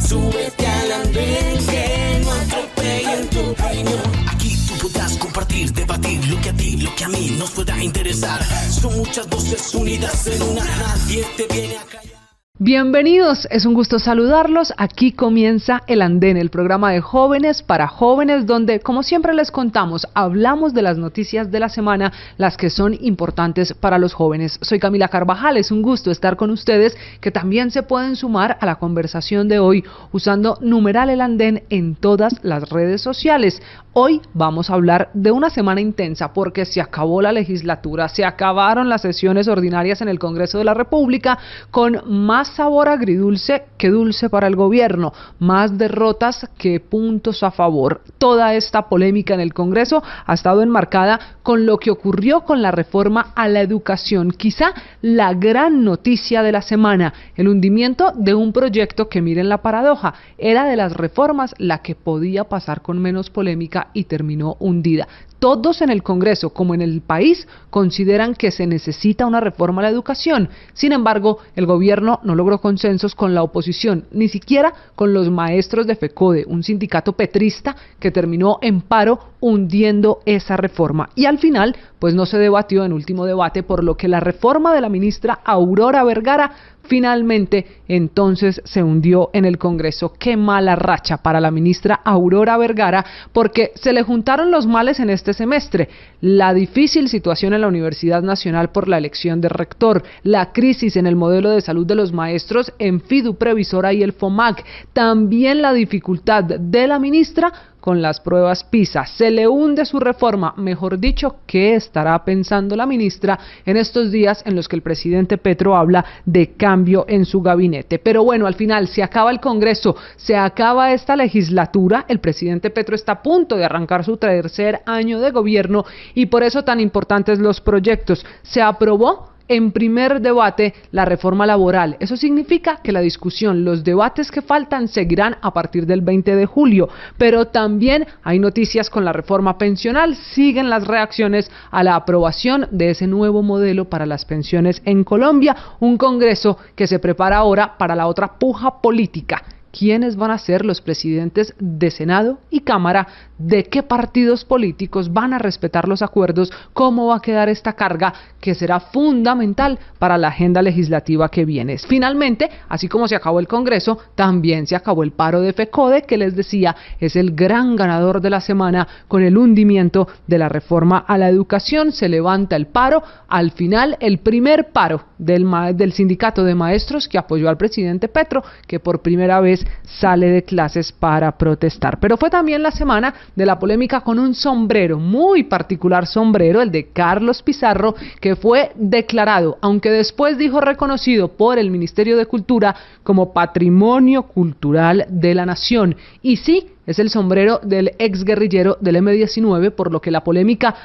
Súbete al andén, que no atropellen tu opinión. Aquí tú podrás compartir, debatir lo que a ti, lo que a mí nos pueda interesar. Son muchas voces unidas en una, nadie te viene a callar. Bienvenidos, es un gusto saludarlos. Aquí comienza El Andén, el programa de jóvenes para jóvenes, donde, como siempre les contamos, hablamos de las noticias de la semana, las que son importantes para los jóvenes. Soy Camila Carvajal, es un gusto estar con ustedes, que también se pueden sumar a la conversación de hoy usando numeral El Andén en todas las redes sociales. Hoy vamos a hablar de una semana intensa porque se acabó la legislatura, se acabaron las sesiones ordinarias en el Congreso de la República, con más sabor agridulce que dulce para el gobierno, más derrotas que puntos a favor. Toda esta polémica en el Congreso ha estado enmarcada con lo que ocurrió con la reforma a la educación, quizá la gran noticia de la semana, el hundimiento de un proyecto que, miren la paradoja, era de las reformas la que podía pasar con menos polémica y terminó hundida. Todos en el Congreso, como en el país, consideran que se necesita una reforma a la educación. Sin embargo, el gobierno no logró consensos con la oposición, ni siquiera con los maestros de FECODE, un sindicato petrista que terminó en paro hundiendo esa reforma. Y al final, pues no se debatió en último debate, por lo que la reforma de la ministra Aurora Vergara finalmente entonces se hundió en el Congreso. Qué mala racha para la ministra Aurora Vergara, porque se le juntaron los males en este semestre: la difícil situación en la Universidad Nacional por la elección de rector, la crisis en el modelo de salud de los maestros en Fidu Previsora y el FOMAC, también la dificultad de la ministra con las pruebas PISA. Se le hunde su reforma. Mejor dicho, ¿qué estará pensando la ministra en estos días en los que el presidente Petro habla de cambio en su gabinete? Pero bueno, al final se acaba el Congreso, se acaba esta legislatura, el presidente Petro está a punto de arrancar su tercer año de gobierno y por eso tan importantes los proyectos. Se aprobó en primer debate la reforma laboral. Eso significa que la discusión, los debates que faltan seguirán a partir del 20 de julio, pero también hay noticias con la reforma pensional. Siguen las reacciones a la aprobación de ese nuevo modelo para las pensiones en Colombia, un Congreso que se prepara ahora para la otra puja política. ¿Quiénes van a ser los presidentes de Senado y Cámara? ¿De qué partidos políticos van a respetar los acuerdos? ¿Cómo va a quedar esta carga que será fundamental para la agenda legislativa que viene? Finalmente, así como se acabó el Congreso, también se acabó el paro de FECODE, que les decía es el gran ganador de la semana con el hundimiento de la reforma a la educación. Se levanta el paro, al final el primer paro del sindicato de maestros que apoyó al presidente Petro, que por primera vez sale de clases para protestar. Pero fue también la semana de la polémica con un sombrero, muy particular sombrero, el de Carlos Pizarro, que fue declarado, aunque después dijo reconocido por el Ministerio de Cultura, como Patrimonio Cultural de la Nación. Y sí, es el sombrero del exguerrillero del M-19, por lo que la polémica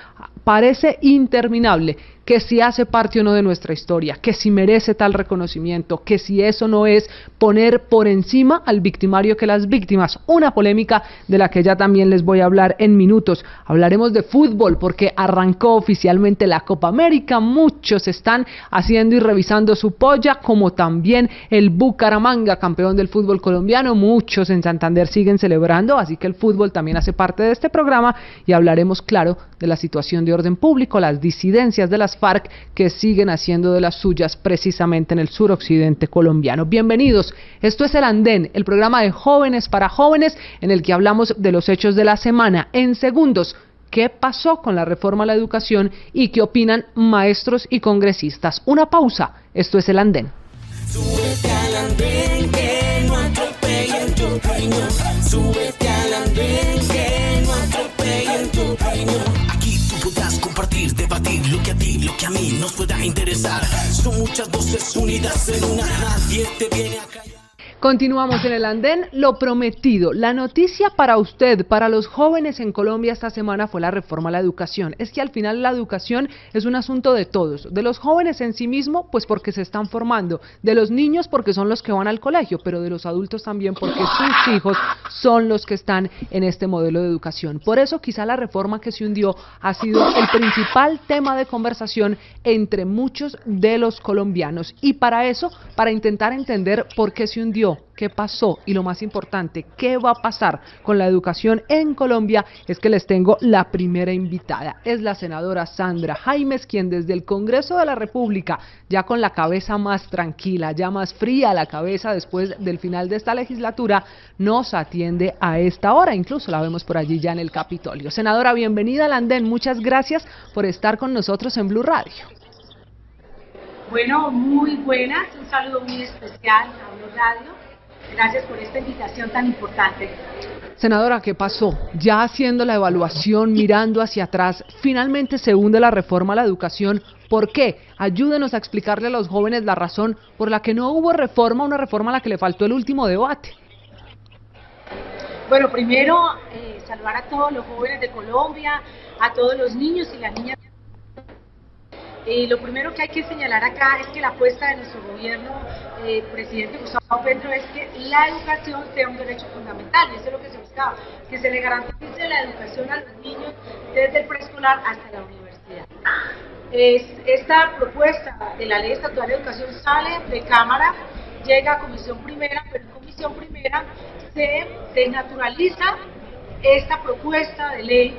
parece interminable, que si hace parte o no de nuestra historia, que si merece tal reconocimiento, que si eso no es poner por encima al victimario que las víctimas. Una polémica de la que ya también les voy a hablar en minutos. Hablaremos de fútbol porque arrancó oficialmente la Copa América. Muchos están haciendo y revisando su polla, como también el Bucaramanga, campeón del fútbol colombiano. Muchos en Santander siguen celebrando, así que el fútbol también hace parte de este programa y hablaremos, claro, de la situación de orden público, las disidencias de las FARC que siguen haciendo de las suyas precisamente en el suroccidente colombiano. Bienvenidos, esto es El Andén, el programa de jóvenes para jóvenes en el que hablamos de los hechos de la semana. En segundos, ¿qué pasó con la reforma a la educación y qué opinan maestros y congresistas? Una pausa, esto es El Andén. Súbete al andén, que no atropellen tu opinión. Súbete al andén, que no atropellen tu opinión. Aquí tú podrás compartir, debatir lo que a ti, lo que a mí nos pueda interesar. Son muchas voces unidas en una, nadie te viene a callar. Continuamos en El Andén, lo prometido. La noticia para usted, para los jóvenes en Colombia esta semana fue la reforma a la educación. Es que al final la educación es un asunto de todos, de los jóvenes en sí mismo, pues porque se están formando, de los niños porque son los que van al colegio, pero de los adultos también porque sus hijos son los que están en este modelo de educación. Por eso quizá la reforma que se hundió ha sido el principal tema de conversación entre muchos de los colombianos. Y para eso, para intentar entender por qué se hundió, sucedió, qué pasó y lo más importante, qué va a pasar con la educación en Colombia, es que les tengo la primera invitada. Es la senadora Sandra Jaimes, quien desde el Congreso de la República, ya con la cabeza más tranquila, ya más fría la cabeza después del final de esta legislatura, nos atiende a esta hora. Incluso la vemos por allí ya en el Capitolio. Senadora, bienvenida al Andén. Muchas gracias por estar con nosotros en Blue Radio. Bueno, muy buenas, un saludo muy especial a Blue Radio. Gracias por esta invitación tan importante. Senadora, ¿qué pasó? Ya haciendo la evaluación, mirando hacia atrás, finalmente se hunde la reforma a la educación. ¿Por qué? Ayúdenos a explicarle a los jóvenes la razón por la que no hubo reforma, una reforma a la que le faltó el último debate. Bueno, primero, saludar a todos los jóvenes de Colombia, a todos los niños y las niñas. Lo primero que hay que señalar acá es que la apuesta de nuestro gobierno, presidente Gustavo Petro, es que la educación sea un derecho fundamental, y eso es lo que se buscaba, que se le garantice la educación a los niños desde el preescolar hasta la universidad. Esta propuesta de la Ley Estatal de Educación sale de Cámara, llega a Comisión Primera, pero en Comisión Primera se desnaturaliza esta propuesta de ley.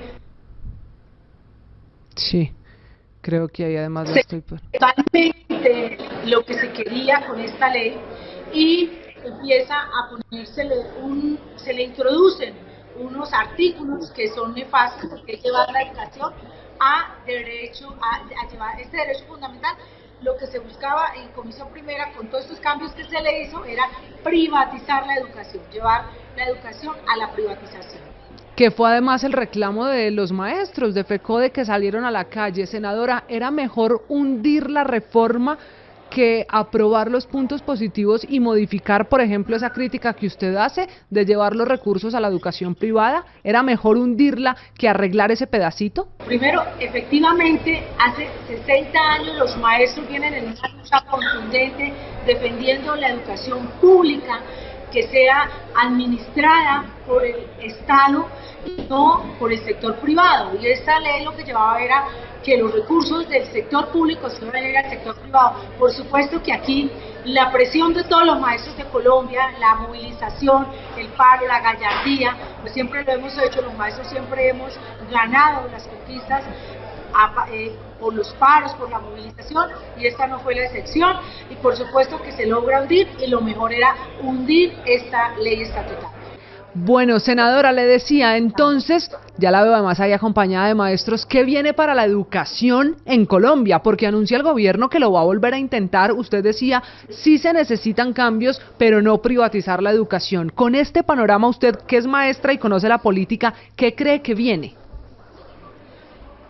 Sí. Creo que ahí además totalmente lo que se quería con esta ley, y empieza a ponérsele se le introducen unos artículos que son nefastos, porque llevar la educación a llevar este derecho fundamental. Lo que se buscaba en Comisión Primera con todos estos cambios que se le hizo era privatizar la educación, llevar la educación a la privatización. Que fue además el reclamo de los maestros de FECODE que salieron a la calle. Senadora, ¿era mejor hundir la reforma que aprobar los puntos positivos y modificar, por ejemplo, esa crítica que usted hace de llevar los recursos a la educación privada? ¿Era mejor hundirla que arreglar ese pedacito? Primero, efectivamente, hace 60 años los maestros vienen en una lucha contundente defendiendo la educación pública, que sea administrada por el Estado y no por el sector privado. Y esta ley lo que llevaba era que los recursos del sector público se iban a ir al sector privado. Por supuesto que aquí la presión de todos los maestros de Colombia, la movilización, el paro, la gallardía, pues siempre lo hemos hecho, los maestros siempre hemos ganado las conquistas por los paros, por la movilización, y esta no fue la excepción, y por supuesto que se logra hundir, y lo mejor era hundir esta ley estatutaria. Bueno, senadora, le decía, entonces, ya la veo además ahí acompañada de maestros, ¿qué viene para la educación en Colombia? Porque anuncia el gobierno que lo va a volver a intentar. Usted decía, sí se necesitan cambios, pero no privatizar la educación. Con este panorama, usted que es maestra y conoce la política, ¿qué cree que viene?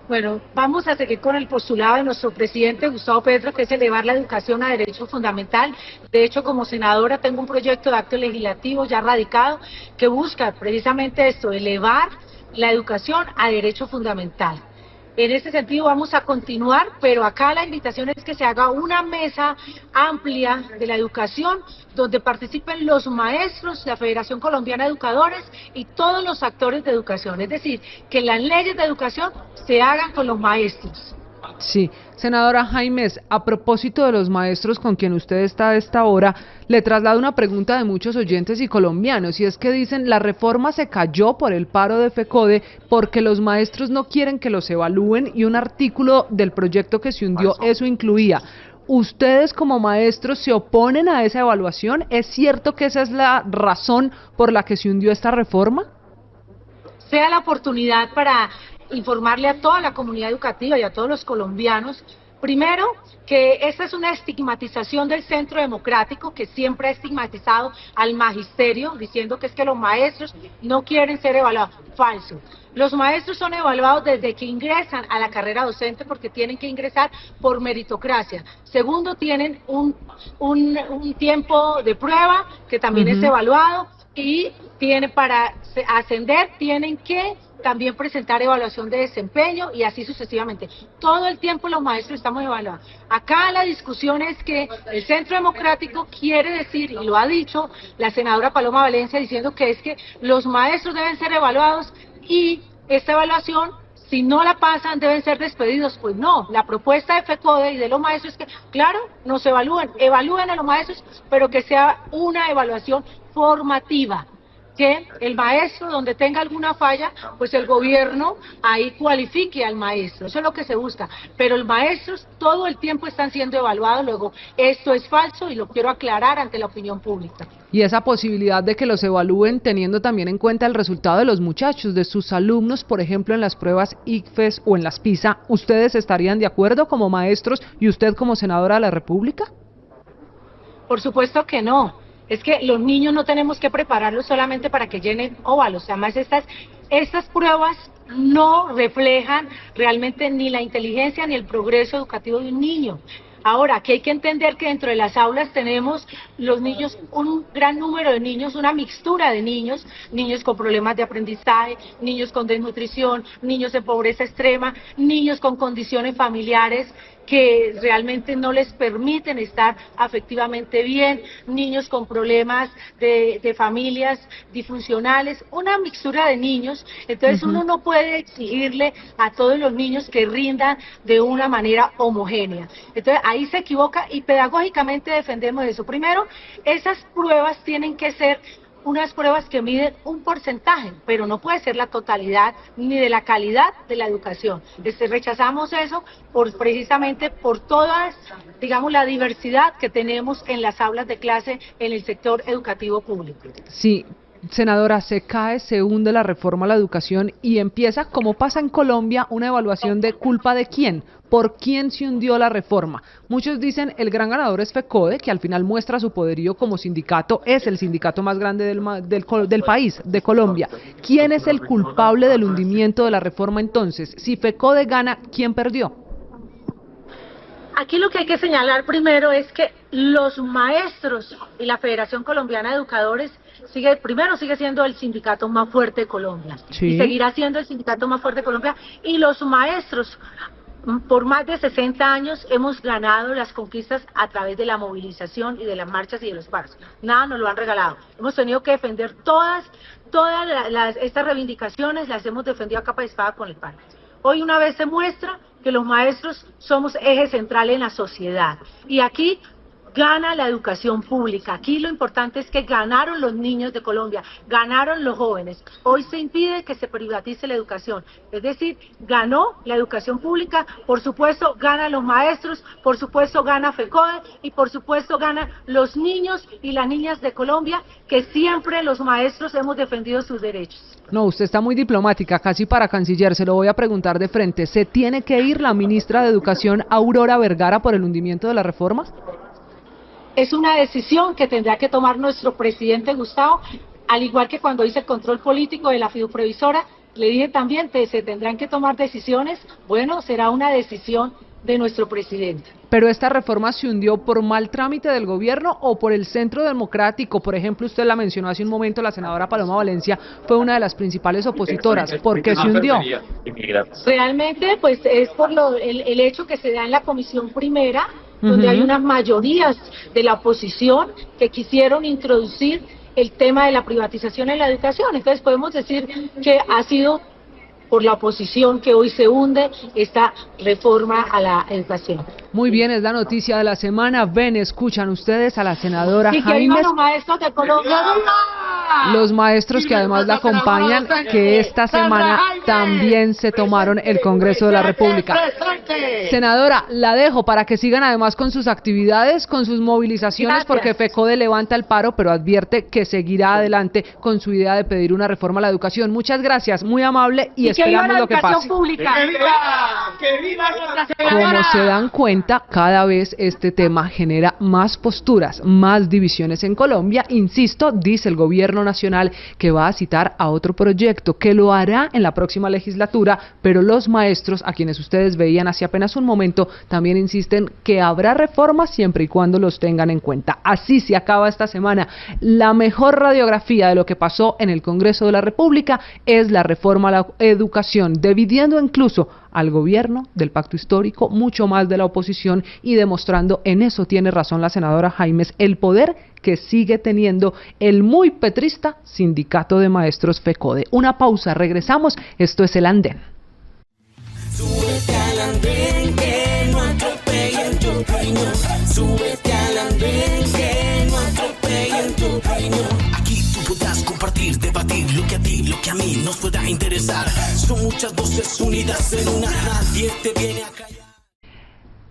Bueno, vamos a seguir con el postulado de nuestro presidente Gustavo Petro, que es elevar la educación a derecho fundamental. De hecho, como senadora tengo un proyecto de acto legislativo ya radicado que busca precisamente esto, elevar la educación a derecho fundamental. En ese sentido vamos a continuar, pero acá la invitación es que se haga una mesa amplia de la educación, donde participen los maestros, la Federación Colombiana de Educadores y todos los actores de educación. Es decir, que las leyes de educación se hagan con los maestros. Sí, senadora Jaimes, a propósito de los maestros con quien usted está a esta hora, le traslado una pregunta de muchos oyentes y colombianos, y es que dicen, la reforma se cayó por el paro de FECODE porque los maestros no quieren que los evalúen, y un artículo del proyecto que se hundió eso incluía. ¿Ustedes como maestros se oponen a esa evaluación? ¿Es cierto que esa es la razón por la que se hundió esta reforma? Sea la oportunidad para informarle a toda la comunidad educativa y a todos los colombianos, primero, que esta es una estigmatización del Centro Democrático, que siempre ha estigmatizado al magisterio, diciendo que es que los maestros no quieren ser evaluados. Falso. Los maestros son evaluados desde que ingresan a la carrera docente, porque tienen que ingresar por meritocracia. Segundo, tienen un tiempo de prueba que también es evaluado, y para ascender tienen que también presentar evaluación de desempeño, y así sucesivamente. Todo el tiempo los maestros estamos evaluando. Acá la discusión es que el Centro Democrático quiere decir, y lo ha dicho la senadora Paloma Valencia, diciendo que es que los maestros deben ser evaluados, y esta evaluación si no la pasan deben ser despedidos. Pues no, la propuesta de FECODE y de los maestros es que, claro, nos evalúen a los maestros, pero que sea una evaluación formativa, que el maestro, donde tenga alguna falla, pues el gobierno ahí cualifique al maestro. Eso es lo que se busca. Pero los maestros todo el tiempo están siendo evaluados. Luego, esto es falso y lo quiero aclarar ante la opinión pública. Y esa posibilidad de que los evalúen teniendo también en cuenta el resultado de los muchachos, de sus alumnos, por ejemplo, en las pruebas ICFES o en las PISA, ¿ustedes estarían de acuerdo como maestros y usted como senadora de la República? Por supuesto que no. Es que los niños no tenemos que prepararlos solamente para que llenen óvalos. Además, estas pruebas no reflejan realmente ni la inteligencia ni el progreso educativo de un niño. Ahora, aquí hay que entender que dentro de las aulas tenemos los niños, un gran número de niños, una mixtura de niños, niños con problemas de aprendizaje, niños con desnutrición, niños en pobreza extrema, niños con condiciones familiares que realmente no les permiten estar afectivamente bien, niños con problemas de familias disfuncionales, una mixtura de niños. Entonces uno no puede exigirle a todos los niños que rindan de una manera homogénea. Entonces ahí se equivoca y pedagógicamente defendemos eso. Primero, esas pruebas tienen que ser unas pruebas que miden un porcentaje, pero no puede ser la totalidad ni de la calidad de la educación. Rechazamos eso precisamente por todas, digamos, la diversidad que tenemos en las aulas de clase en el sector educativo público. Sí. Senadora, se cae, se hunde la reforma a la educación y empieza, como pasa en Colombia, una evaluación de culpa de quién, por quién se hundió la reforma. Muchos dicen el gran ganador es FECODE, que al final muestra su poderío como sindicato, es el sindicato más grande del país, de Colombia. ¿Quién es el culpable del hundimiento de la reforma entonces? Si FECODE gana, ¿quién perdió? Aquí lo que hay que señalar primero es que los maestros y la Federación Colombiana de Educadores sigue siendo el sindicato más fuerte de Colombia, sí, y seguirá siendo el sindicato más fuerte de Colombia, y los maestros por más de 60 años hemos ganado las conquistas a través de la movilización y de las marchas y de los paros. Nada nos lo han regalado. Hemos tenido que defender todas estas reivindicaciones, las hemos defendido a capa y espada con el paro. Hoy una vez se muestra que los maestros somos eje central en la sociedad, y aquí gana la educación pública. Aquí lo importante es que ganaron los niños de Colombia, ganaron los jóvenes. Hoy se impide que se privatice la educación, es decir, ganó la educación pública, por supuesto ganan los maestros, por supuesto gana FECODE y por supuesto ganan los niños y las niñas de Colombia, que siempre los maestros hemos defendido sus derechos. No, usted está muy diplomática, casi para canciller, se lo voy a preguntar de frente. ¿Se tiene que ir la ministra de Educación, Aurora Vergara, por el hundimiento de la reforma? Es una decisión que tendrá que tomar nuestro presidente Gustavo, al igual que cuando hice el control político de la fiduprevisora, le dije también que se tendrán que tomar decisiones. Bueno, será una decisión de nuestro presidente. ¿Pero esta reforma se hundió por mal trámite del gobierno o por el Centro Democrático? Por ejemplo, usted la mencionó hace un momento, la senadora Paloma Valencia fue una de las principales opositoras. ¿Por qué se hundió? Realmente, pues es por el hecho que se da en la comisión primera, donde hay unas mayorías de la oposición que quisieron introducir el tema de la privatización en la educación. Entonces podemos decir que ha sido por la oposición que hoy se hunde esta reforma a la educación. Muy bien, es la noticia de la semana. Ven, escuchan ustedes a la senadora Jaimes. Y que los maestros de Colombia. Los maestros que además la acompañan, que esta semana también se tomaron el Congreso de la República. Senadora, la dejo para que sigan además con sus actividades, con sus movilizaciones, porque FECODE levanta el paro, pero advierte que seguirá adelante con su idea de pedir una reforma a la educación. Muchas gracias, muy amable, y esperamos lo que pase. Como se dan cuenta, cada vez este tema genera más posturas, más divisiones en Colombia. Insisto, dice el gobierno nacional que va a citar a otro proyecto, que lo hará en la próxima legislatura, pero los maestros, a quienes ustedes veían hace apenas un momento, también insisten que habrá reformas siempre y cuando los tengan en cuenta. Así se acaba esta semana. La mejor radiografía de lo que pasó en el Congreso de la República es la reforma a la educación, dividiendo incluso al gobierno del pacto histórico, mucho más de la oposición, y demostrando, en eso tiene razón la senadora Jaimes, el poder que sigue teniendo el muy petrista Sindicato de Maestros FECODE. Una pausa, regresamos, esto es El Andén. Súbete al andén que no atropellen tu opinión. Súbete al andén que no atropellen tu opinión. Aquí tú podrás compartir, debatir lo que a ti, lo que a mí nos pueda interesar. Son muchas voces unidas en una, nadie te viene a callar.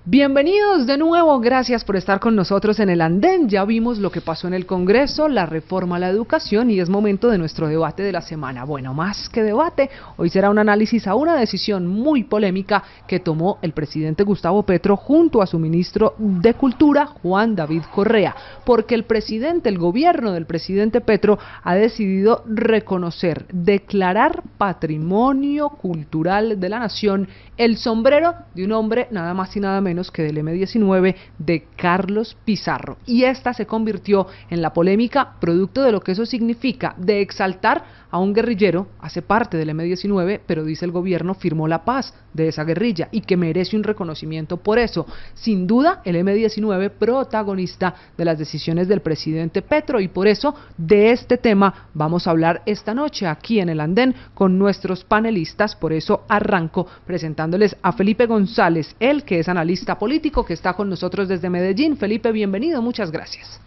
Bienvenidos de nuevo, gracias por estar con nosotros en el andén. Ya vimos lo que pasó en el Congreso, la reforma a la educación y es momento de nuestro debate de la semana. Bueno, más que debate, hoy será un análisis a una decisión muy polémica que tomó el presidente Gustavo Petro junto a su ministro de Cultura, Juan David Correa, porque el gobierno del presidente Petro ha decidido reconocer, declarar patrimonio cultural de la nación el sombrero de un hombre nada más y nada menos que del M-19 de Carlos Pizarro. Y esta se convirtió en la polémica producto de lo que eso significa, de exaltar a un guerrillero, hace parte del M-19, pero dice el gobierno firmó la paz de esa guerrilla y que merece un reconocimiento por eso. Sin duda, el M-19 protagonista de las decisiones del presidente Petro y por eso de este tema vamos a hablar esta noche aquí en el andén con nuestros panelistas. Por eso arranco presentándoles a Felipe González, él que es analista político que está con nosotros desde Medellín. Felipe, bienvenido, muchas gracias.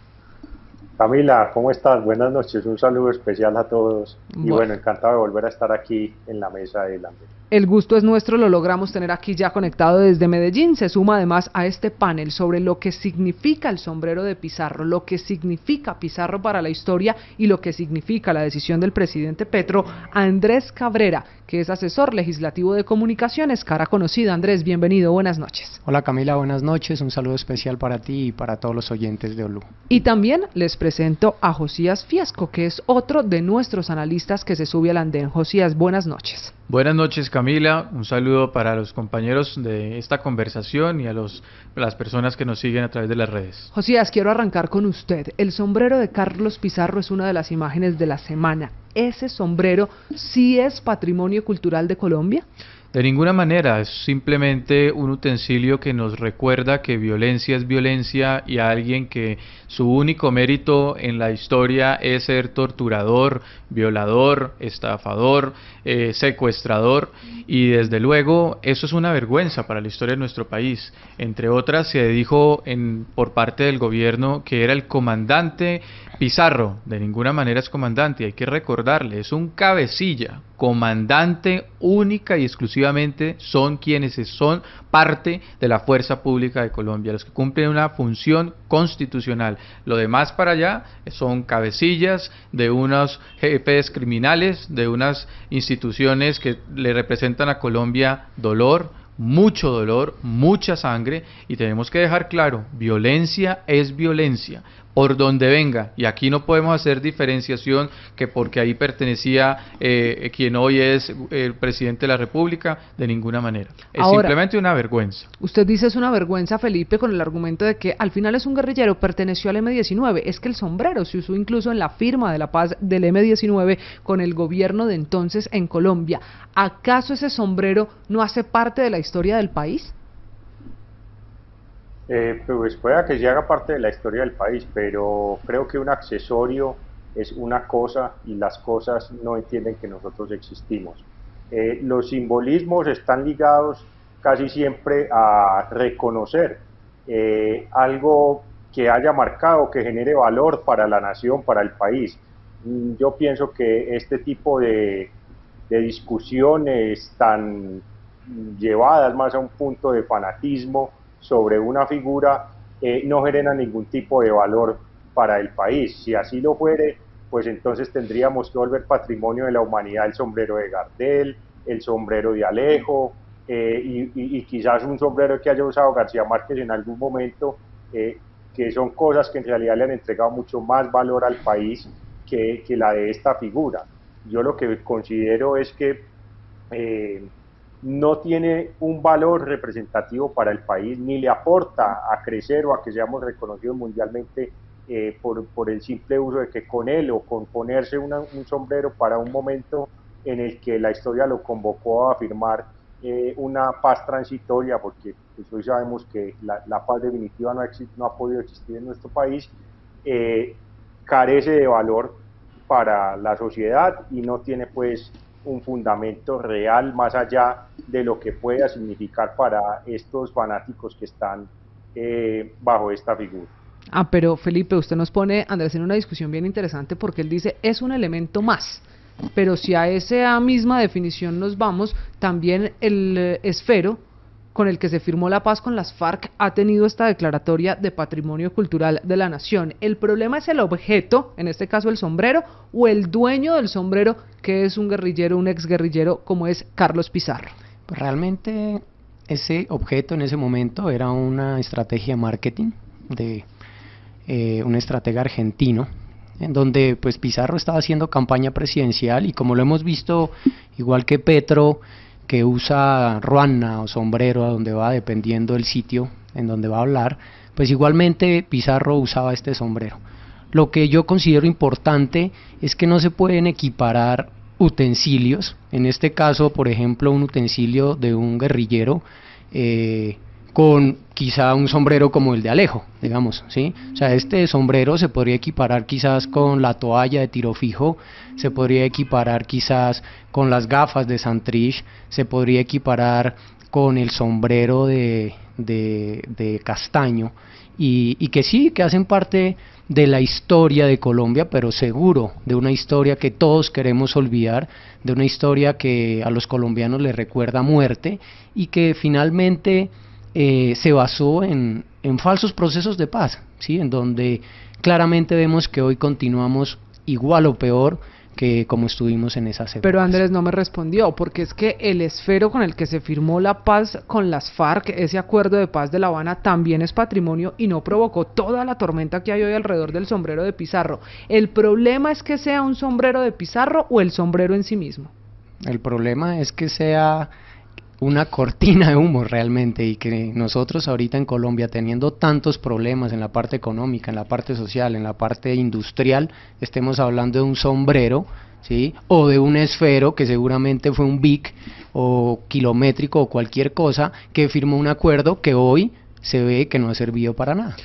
Camila, ¿cómo estás? Buenas noches, un saludo especial a todos y bueno, encantado de volver a estar aquí en la mesa del andén. El gusto es nuestro, lo logramos tener aquí ya conectado desde Medellín. Se suma además a este panel sobre lo que significa el sombrero de Pizarro, lo que significa Pizarro para la historia y lo que significa la decisión del presidente Petro, Andrés Cabrera, que es asesor legislativo de comunicaciones, cara conocida. Andrés, bienvenido, buenas noches. Hola Camila, buenas noches, un saludo especial para ti y para todos los oyentes de Olú. Y también les presento a Josías Fiesco, que es otro de nuestros analistas que se sube al andén. Josías, buenas noches. Buenas noches Camila, un saludo para los compañeros de esta conversación y a las personas que nos siguen a través de las redes. Josías, quiero arrancar con usted. El sombrero de Carlos Pizarro es una de las imágenes de la semana. ¿Ese sombrero sí es patrimonio cultural de Colombia? De ninguna manera, es simplemente un utensilio que nos recuerda que violencia es violencia y a alguien que su único mérito en la historia es ser torturador, violador, estafador, secuestrador y desde luego eso es una vergüenza para la historia de nuestro país. Entre otras se dijo por parte del gobierno que era el comandante Pizarro, de ninguna manera es comandante, hay que recordarle, es un cabecilla. Comandante única y exclusivamente son quienes son parte de la fuerza pública de Colombia, los que cumplen una función constitucional. Lo demás para allá son cabecillas de unos jefes criminales, de unas instituciones que le representan a Colombia dolor, mucha sangre y tenemos que dejar claro, violencia es violencia. Por donde venga, y aquí no podemos hacer diferenciación que porque ahí pertenecía quien hoy es el presidente de la República, de ninguna manera. Es ahora, simplemente una vergüenza. Usted dice es una vergüenza, Felipe, con el argumento de que al final es un guerrillero, perteneció al M-19, es que el sombrero se usó incluso en la firma de la paz del M-19 con el gobierno de entonces en Colombia. ¿Acaso ese sombrero no hace parte de la historia del país? Pues pueda que sí haga parte de la historia del país, pero creo que un accesorio es una cosa y las cosas no entienden que nosotros existimos. Los simbolismos están ligados casi siempre a reconocer algo que haya marcado, que genere valor para la nación, para el país. Yo pienso que este tipo de discusiones tan llevadas más a un punto de fanatismo sobre una figura no genera ningún tipo de valor para el país. Si así lo fuere, pues entonces tendríamos que volver patrimonio de la humanidad el sombrero de Gardel, el sombrero de Alejo y quizás un sombrero que haya usado García Márquez en algún momento, que son cosas que en realidad le han entregado mucho más valor al país que la de esta figura. Yo lo que considero es que no tiene un valor representativo para el país, ni le aporta a crecer o a que seamos reconocidos mundialmente por el simple uso de que con él o con ponerse un sombrero para un momento en el que la historia lo convocó a firmar una paz transitoria, porque pues, hoy sabemos que la paz definitiva no ha podido existir en nuestro país, carece de valor para la sociedad y no tiene pues un fundamento real más allá de lo que pueda significar para estos fanáticos que están bajo esta figura. Pero Felipe, usted nos pone, Andrés, en una discusión bien interesante porque él dice, es un elemento más. Pero si a esa misma definición nos vamos, también el esfero con el que se firmó la paz con las FARC ha tenido esta declaratoria de Patrimonio Cultural de la Nación. ¿El problema es el objeto, en este caso el sombrero, o el dueño del sombrero, que es un guerrillero, un exguerrillero, como es Carlos Pizarro? Pues realmente ese objeto en ese momento era una estrategia de marketing de un estratega argentino, en donde pues Pizarro estaba haciendo campaña presidencial y como lo hemos visto, igual que Petro, que usa ruana o sombrero a donde va, dependiendo del sitio en donde va a hablar, pues igualmente Pizarro usaba este sombrero. Lo que yo considero importante es que no se pueden equiparar utensilios, en este caso, por ejemplo, un utensilio de un guerrillero con quizá un sombrero como el de Alejo, digamos, ¿sí? O sea, este sombrero se podría equiparar quizás con la toalla de tiro fijo, se podría equiparar quizás con las gafas de Santrich, se podría equiparar con el sombrero de castaño, y que sí, que hacen parte de la historia de Colombia, pero seguro de una historia que todos queremos olvidar, de una historia que a los colombianos les recuerda muerte, y que finalmente se basó en falsos procesos de paz, ¿sí? En donde claramente vemos que hoy continuamos igual o peor que como estuvimos en esas épocas. Pero Andrés no me respondió, porque es que el esfero con el que se firmó la paz con las FARC, ese acuerdo de paz de La Habana, también es patrimonio y no provocó toda la tormenta que hay hoy alrededor del sombrero de Pizarro. ¿El problema es que sea un sombrero de Pizarro o el sombrero en sí mismo? El problema es que sea una cortina de humo realmente, y que nosotros ahorita en Colombia, teniendo tantos problemas en la parte económica, en la parte social, en la parte industrial, estemos hablando de un sombrero, ¿sí? O de un esfero que seguramente fue un BIC o kilométrico o cualquier cosa, que firmó un acuerdo que hoy se ve que no ha servido para nada.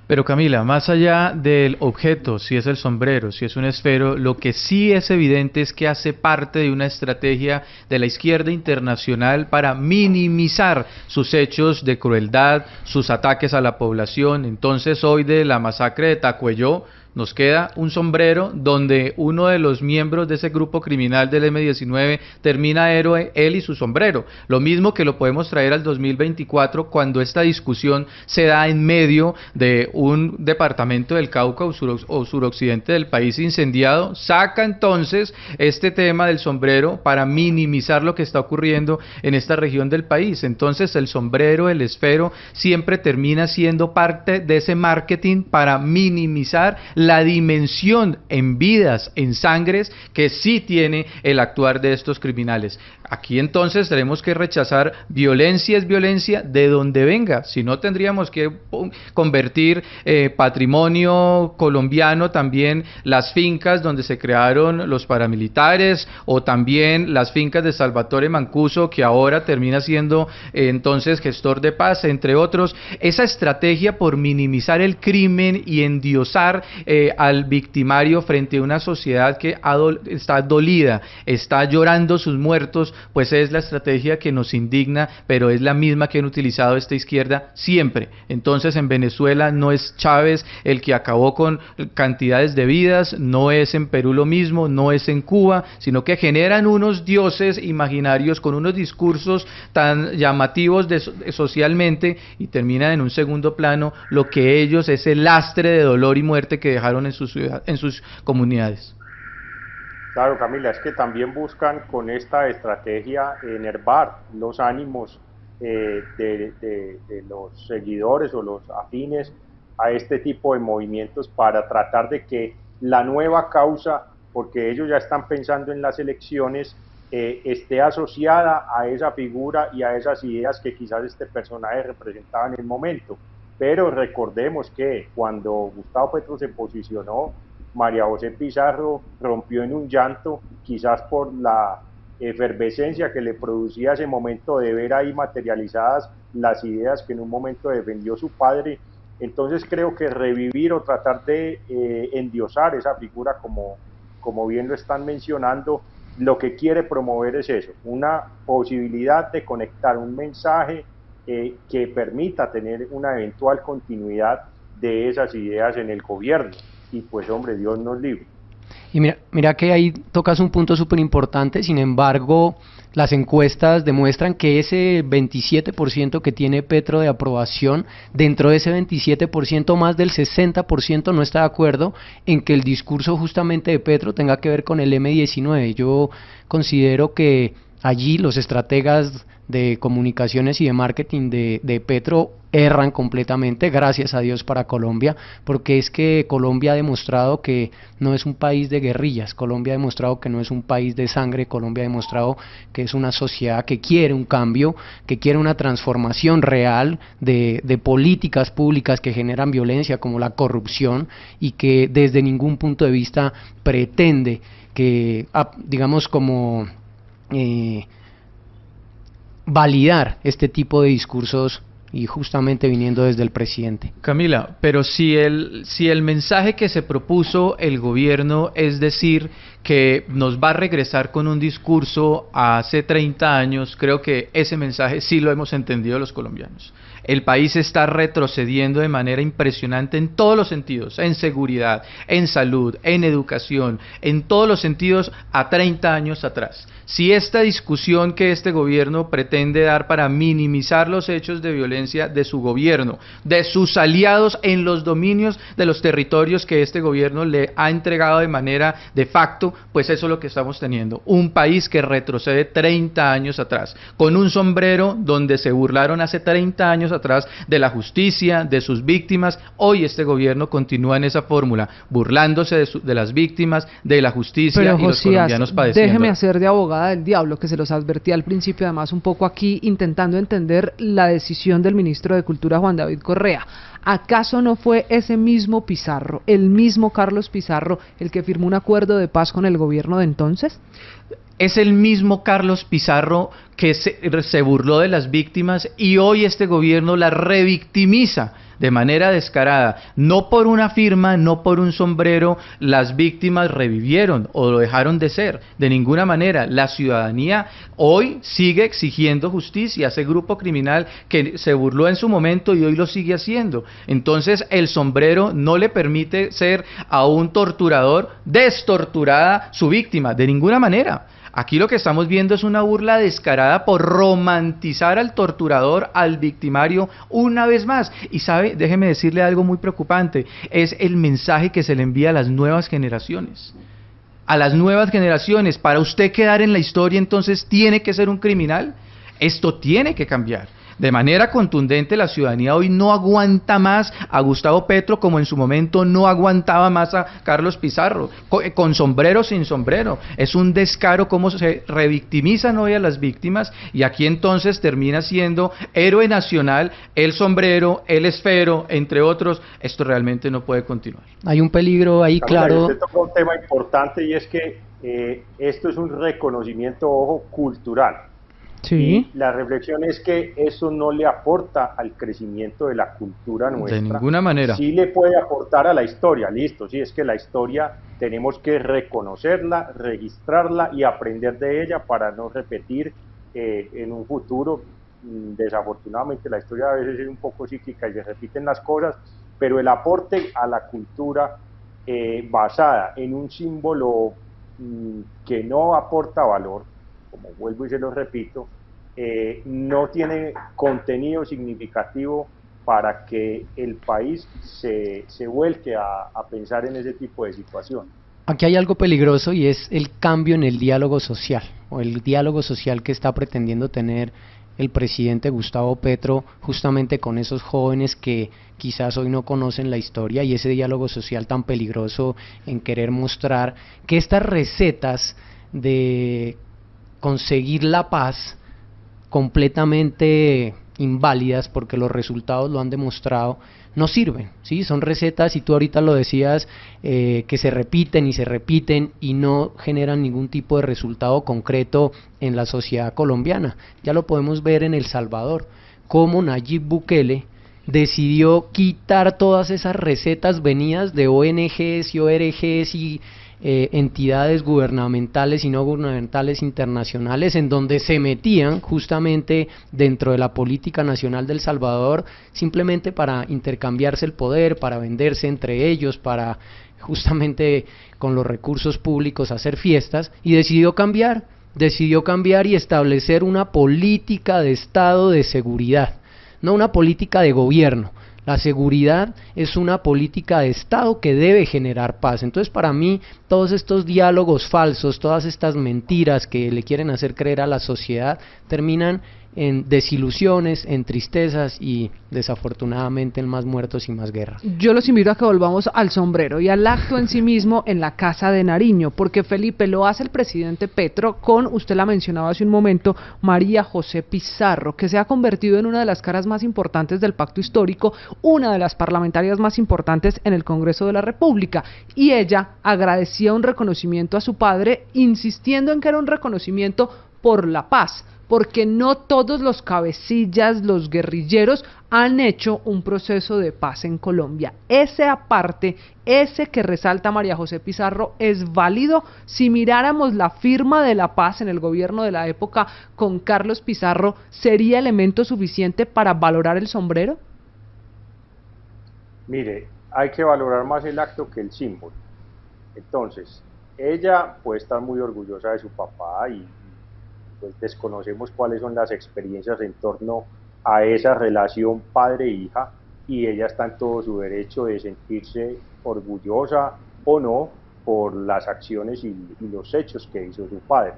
Pero Camila, más allá del objeto, si es el sombrero, si es un esfero, lo que sí es evidente es que hace parte de una estrategia de la izquierda internacional para minimizar sus hechos de crueldad, sus ataques a la población. Entonces hoy de la masacre de Tacuelló nos queda un sombrero donde uno de los miembros de ese grupo criminal del M-19 termina héroe, él y su sombrero. Lo mismo que lo podemos traer al 2024 cuando esta discusión se da en medio de un departamento del Cauca o suroccidente del país incendiado. Saca entonces este tema del sombrero para minimizar lo que está ocurriendo en esta región del país. Entonces el sombrero, el esfero, siempre termina siendo parte de ese marketing para minimizar la dimensión en vidas, en sangres, que sí tiene el actuar de estos criminales. Aquí entonces tenemos que rechazar violencia es violencia de donde venga, si no tendríamos que convertir patrimonio colombiano también las fincas donde se crearon los paramilitares, o también las fincas de Salvatore Mancuso, que ahora termina siendo entonces gestor de paz, entre otros. Esa estrategia por minimizar el crimen y endiosar al victimario frente a una sociedad que está dolida, está llorando sus muertos, pues es la estrategia que nos indigna, pero es la misma que han utilizado esta izquierda siempre. Entonces en Venezuela no es Chávez el que acabó con cantidades de vidas, no es en Perú lo mismo, no es en Cuba, sino que generan unos dioses imaginarios con unos discursos tan llamativos socialmente, y terminan en un segundo plano lo que ellos es el lastre de dolor y muerte que dejaron en sus comunidades. Claro, Camila, es que también buscan con esta estrategia enervar los ánimos de los seguidores o los afines a este tipo de movimientos, para tratar de que la nueva causa, porque ellos ya están pensando en las elecciones, esté asociada a esa figura y a esas ideas que quizás este personaje representaba en el momento. Pero recordemos que cuando Gustavo Petro se posicionó, María José Pizarro rompió en un llanto, quizás por la efervescencia que le producía ese momento de ver ahí materializadas las ideas que en un momento defendió su padre. Entonces creo que revivir o tratar de endiosar esa figura, como bien lo están mencionando, lo que quiere promover es eso, una posibilidad de conectar un mensaje que permita tener una eventual continuidad de esas ideas en el gobierno. Y pues hombre, Dios nos libre. Y mira que ahí tocas un punto súper importante. Sin embargo, las encuestas demuestran que ese 27% que tiene Petro de aprobación, dentro de ese 27%, más del 60% no está de acuerdo en que el discurso justamente de Petro tenga que ver con el M-19. Yo considero que allí los estrategas de comunicaciones y de marketing de Petro erran completamente, gracias a Dios para Colombia, porque es que Colombia ha demostrado que no es un país de guerrillas, Colombia ha demostrado que no es un país de sangre, Colombia ha demostrado que es una sociedad que quiere un cambio, que quiere una transformación real de políticas públicas que generan violencia como la corrupción y que desde ningún punto de vista pretende que, digamos, como validar este tipo de discursos y justamente viniendo desde el presidente. Camila, pero si el mensaje que se propuso el gobierno es decir que nos va a regresar con un discurso a hace 30 años, creo que ese mensaje sí lo hemos entendido los colombianos. El país está retrocediendo de manera impresionante en todos los sentidos, en seguridad, en salud, en educación, en todos los sentidos a 30 años atrás. Si esta discusión que este gobierno pretende dar para minimizar los hechos de violencia de su gobierno, de sus aliados en los dominios de los territorios que este gobierno le ha entregado de manera de facto, pues eso es lo que estamos teniendo. Un país que retrocede 30 años atrás, con un sombrero donde se burlaron hace 30 años atrás de la justicia, de sus víctimas. Hoy este gobierno continúa en esa fórmula, burlándose de las víctimas, de la justicia. Pero, y los colombianos padeciendo. Déjeme hacer de abogada del diablo, que se los advertí al principio, además un poco aquí intentando entender la decisión del ministro de Cultura, Juan David Correa. ¿Acaso no fue ese mismo Pizarro, el mismo Carlos Pizarro, el que firmó un acuerdo de paz con el gobierno de entonces? Es el mismo Carlos Pizarro que se burló de las víctimas y hoy este gobierno las revictimiza de manera descarada. No por una firma, no por un sombrero, las víctimas revivieron o lo dejaron de ser. De ninguna manera. La ciudadanía hoy sigue exigiendo justicia. Ese grupo criminal que se burló en su momento y hoy lo sigue haciendo. Entonces el sombrero no le permite ser a un torturador destorturada su víctima. De ninguna manera. Aquí lo que estamos viendo es una burla descarada por romantizar al torturador, al victimario, una vez más. Y sabe, déjeme decirle algo muy preocupante, es el mensaje que se le envía a las nuevas generaciones. A las nuevas generaciones, para usted quedar en la historia, entonces tiene que ser un criminal. Esto tiene que cambiar. De manera contundente, la ciudadanía hoy no aguanta más a Gustavo Petro como en su momento no aguantaba más a Carlos Pizarro, con sombrero o sin sombrero. Es un descaro cómo se revictimizan hoy a las víctimas y aquí entonces termina siendo héroe nacional el sombrero, el esfero, entre otros. Esto realmente no puede continuar. Hay un peligro ahí, claro. Usted tocó un tema importante y es que esto es un reconocimiento, ojo, cultural. Sí. Y la reflexión es que eso no le aporta al crecimiento de la cultura nuestra. De ninguna manera. Sí le puede aportar a la historia, listo, sí, es que la historia tenemos que reconocerla, registrarla y aprender de ella para no repetir en un futuro. Desafortunadamente la historia a veces es un poco cíclica y se repiten las cosas, pero el aporte a la cultura basada en un símbolo que no aporta valor, como vuelvo y se lo repito, no tiene contenido significativo para que el país se vuelque a pensar en ese tipo de situación. Aquí hay algo peligroso y es el cambio en el diálogo social, o el diálogo social que está pretendiendo tener el presidente Gustavo Petro justamente con esos jóvenes que quizás hoy no conocen la historia, y ese diálogo social tan peligroso en querer mostrar que estas recetas de conseguir la paz completamente inválidas, porque los resultados lo han demostrado, no sirven, ¿sí? Son recetas, y tú ahorita lo decías, que se repiten y no generan ningún tipo de resultado concreto en la sociedad colombiana. Ya lo podemos ver en El Salvador, cómo Nayib Bukele decidió quitar todas esas recetas venidas de ONGs y ORGs y entidades gubernamentales y no gubernamentales internacionales, en donde se metían justamente dentro de la política nacional del Salvador, simplemente para intercambiarse el poder, para venderse entre ellos, para justamente con los recursos públicos hacer fiestas, y decidió cambiar y establecer una política de Estado de seguridad, no una política de gobierno. La seguridad es una política de Estado que debe generar paz. Entonces, para mí, todos estos diálogos falsos, todas estas mentiras que le quieren hacer creer a la sociedad, terminan en desilusiones, en tristezas y desafortunadamente en más muertos y más guerras. Yo los invito a que volvamos al sombrero y al acto en sí mismo en la Casa de Nariño, porque Felipe, lo hace el presidente Petro con, usted la mencionaba hace un momento, María José Pizarro, que se ha convertido en una de las caras más importantes del pacto histórico, una de las parlamentarias más importantes en el Congreso de la República, y ella agradecía un reconocimiento a su padre, insistiendo en que era un reconocimiento por la paz, porque no todos los cabecillas, los guerrilleros, han hecho un proceso de paz en Colombia. Ese aparte, ese que resalta María José Pizarro, ¿es válido? Si miráramos la firma de la paz en el gobierno de la época con Carlos Pizarro, ¿sería elemento suficiente para valorar el sombrero? Mire, hay que valorar más el acto que el símbolo. Entonces, ella puede estar muy orgullosa de su papá y pues desconocemos cuáles son las experiencias en torno a esa relación padre-hija, y ella está en todo su derecho de sentirse orgullosa o no por las acciones y los hechos que hizo su padre.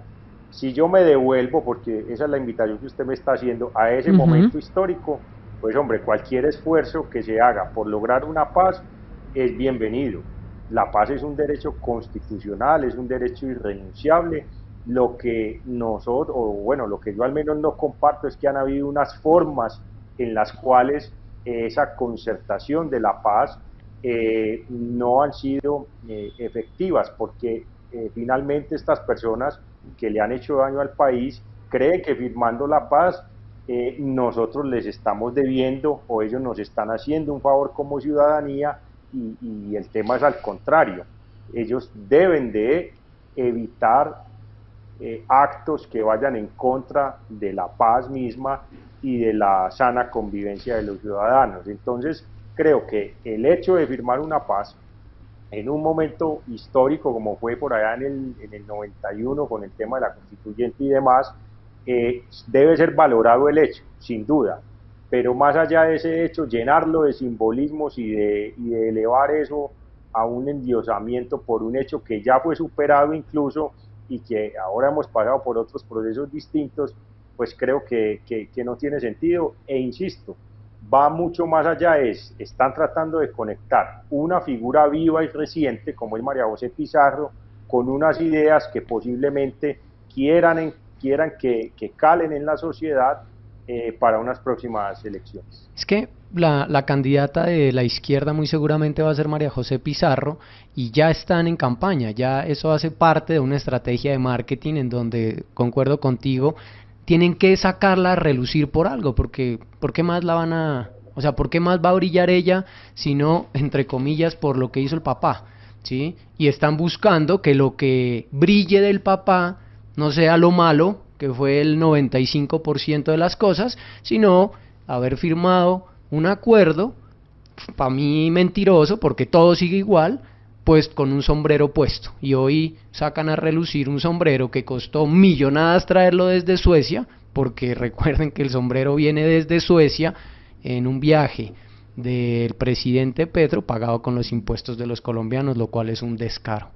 Si yo me devuelvo, porque esa es la invitación que usted me está haciendo, a ese momento histórico, pues hombre, cualquier esfuerzo que se haga por lograr una paz es bienvenido. La paz es un derecho constitucional, es un derecho irrenunciable. Lo que nosotros, o bueno, lo que yo al menos no comparto es que han habido unas formas en las cuales esa concertación de la paz no han sido efectivas, porque finalmente estas personas que le han hecho daño al país creen que firmando la paz nosotros les estamos debiendo o ellos nos están haciendo un favor como ciudadanía, y el tema es al contrario. Ellos deben de evitar actos que vayan en contra de la paz misma y de la sana convivencia de los ciudadanos. Entonces, creo que el hecho de firmar una paz en un momento histórico como fue por allá en el 91 con el tema de la constituyente y demás, debe ser valorado el hecho, sin duda, pero más allá de ese hecho, llenarlo de simbolismos y de elevar eso a un endiosamiento por un hecho que ya fue superado incluso, y que ahora hemos pasado por otros procesos distintos, pues creo que no tiene sentido. E insisto, va mucho más allá, están tratando de conectar una figura viva y reciente como es María José Pizarro con unas ideas que posiblemente quieran que calen en la sociedad para unas próximas elecciones. Es que la candidata de la izquierda muy seguramente va a ser María José Pizarro, y ya están en campaña, ya eso hace parte de una estrategia de marketing en donde, concuerdo contigo, tienen que sacarla a relucir por algo, porque ¿por qué más la van a, o sea, por qué más va a brillar ella sino, entre comillas, por lo que hizo el papá, ¿sí? Y están buscando que lo que brille del papá no sea lo malo, que fue el 95% de las cosas, sino haber firmado un acuerdo, para mí mentiroso, porque todo sigue igual, pues con un sombrero puesto. Y hoy sacan a relucir un sombrero que costó millonadas traerlo desde Suecia, porque recuerden que el sombrero viene desde Suecia en un viaje del presidente Petro pagado con los impuestos de los colombianos, lo cual es un descaro.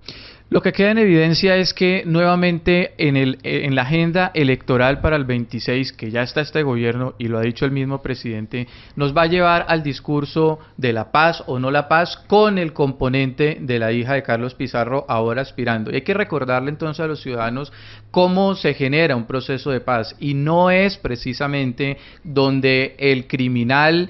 Lo que queda en evidencia es que nuevamente en la agenda electoral para el 26, que ya está este gobierno y lo ha dicho el mismo presidente, nos va a llevar al discurso de la paz o no la paz con el componente de la hija de Carlos Pizarro ahora aspirando. Y hay que recordarle entonces a los ciudadanos cómo se genera un proceso de paz, y no es precisamente donde el criminal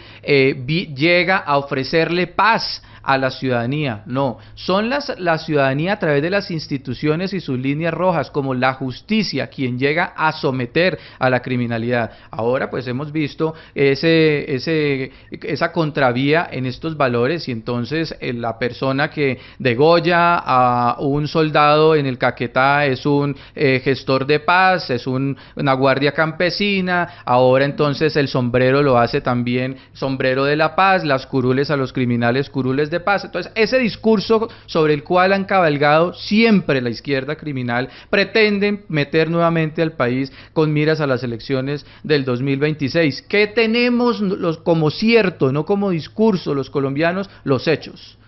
llega a ofrecerle paz a la ciudadanía, no, son la ciudadanía a través de las instituciones y sus líneas rojas, como la justicia, quien llega a someter a la criminalidad. Ahora pues hemos visto esa contravía en estos valores, y entonces la persona que degolla a un soldado en el Caquetá es un gestor de paz, es una guardia campesina. Ahora entonces el sombrero lo hace también sombrero de la paz, las curules a los criminales, curules de paz. Entonces ese discurso sobre el cual han cabalgado siempre la izquierda criminal pretenden meter nuevamente al país con miras a las elecciones del 2026. ¿Qué tenemos como cierto, no como discurso los colombianos? Los hechos.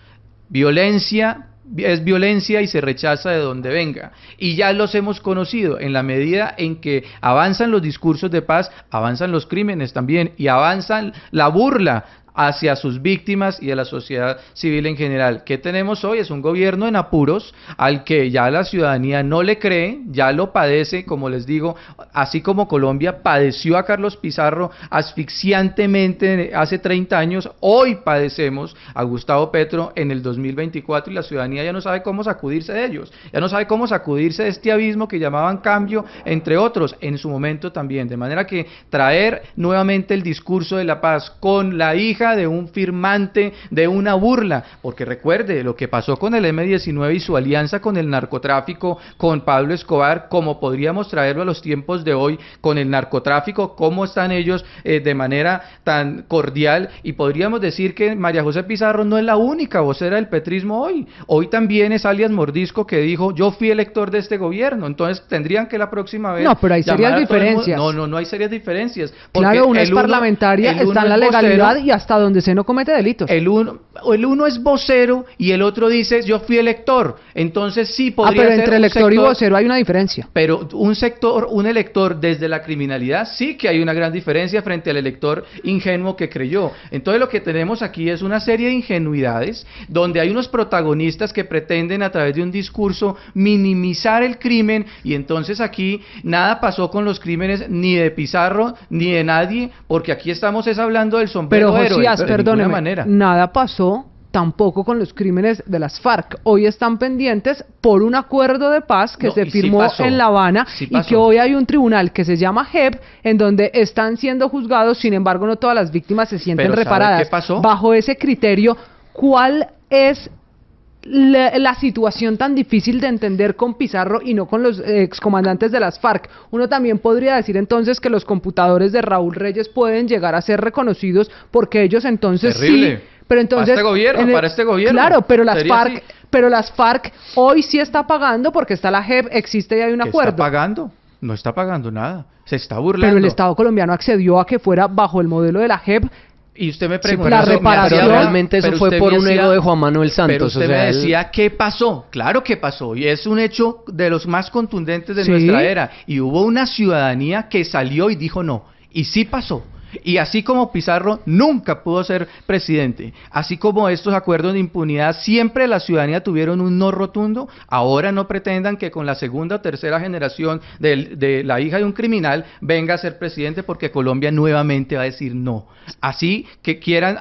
Violencia es violencia y se rechaza de donde venga, y ya los hemos conocido. En la medida en que avanzan los discursos de paz, avanzan los crímenes también, y avanzan la burla hacia sus víctimas y a la sociedad civil en general. ¿Qué tenemos hoy? Es un gobierno en apuros al que ya la ciudadanía no le cree, ya lo padece, como les digo, así como Colombia padeció a Carlos Pizarro asfixiantemente hace 30 años, hoy padecemos a Gustavo Petro en el 2024, y la ciudadanía ya no sabe cómo sacudirse de ellos, ya no sabe cómo sacudirse de este abismo que llamaban cambio, entre otros, en su momento también. De manera que traer nuevamente el discurso de la paz con la hija de un firmante de una burla, porque recuerde lo que pasó con el M-19 y su alianza con el narcotráfico, con Pablo Escobar, como podríamos traerlo a los tiempos de hoy con el narcotráfico, cómo están ellos de manera tan cordial, y podríamos decir que María José Pizarro no es la única vocera del petrismo hoy también es alias Mordisco, que dijo: yo fui elector de este gobierno. Entonces tendrían que la próxima vez... No, pero hay serias diferencias. No hay serias diferencias. Claro, una es parlamentaria, está en la legalidad y hasta donde se no comete delitos. El uno es vocero y el otro dice: yo fui elector. Entonces sí podría ser. Pero entre elector y vocero hay una diferencia. Pero un elector desde la criminalidad sí que hay una gran diferencia frente al elector ingenuo que creyó. Entonces lo que tenemos aquí es una serie de ingenuidades donde hay unos protagonistas que pretenden a través de un discurso minimizar el crimen, y entonces aquí nada pasó con los crímenes ni de Pizarro ni de nadie, porque aquí estamos hablando del sombrero pero, héroe. Josías, perdóneme, nada pasó tampoco con los crímenes de las FARC. Hoy están pendientes por un acuerdo de paz que se firmó en La Habana, y que hoy hay un tribunal que se llama JEP, en donde están siendo juzgados. Sin embargo, no todas las víctimas se sienten reparadas. ¿Qué pasó? Bajo ese criterio, ¿cuál es la situación tan difícil de entender con Pizarro y no con los excomandantes de las FARC? Uno también podría decir entonces que los computadores de Raúl Reyes pueden llegar a ser reconocidos, porque ellos entonces terrible. Sí, pero entonces para este gobierno. Claro, pero las FARC hoy sí está pagando, porque está la JEP, existe y hay un acuerdo. ¿Está pagando? No está pagando nada. Se está burlando. Pero el Estado colombiano accedió a que fuera bajo el modelo de la JEP. Y usted me pregunta, la reparación, pero realmente eso fue por un ego de Juan Manuel Santos. Pero usted me decía, ¿qué pasó? Claro que pasó, y es un hecho de los más contundentes de nuestra era. Y hubo una ciudadanía que salió y dijo no, y sí pasó. Y así como Pizarro nunca pudo ser presidente, así como estos acuerdos de impunidad siempre la ciudadanía tuvieron un no rotundo, ahora no pretendan que con la segunda o tercera generación de la hija de un criminal venga a ser presidente, porque Colombia nuevamente va a decir no. Así que quieran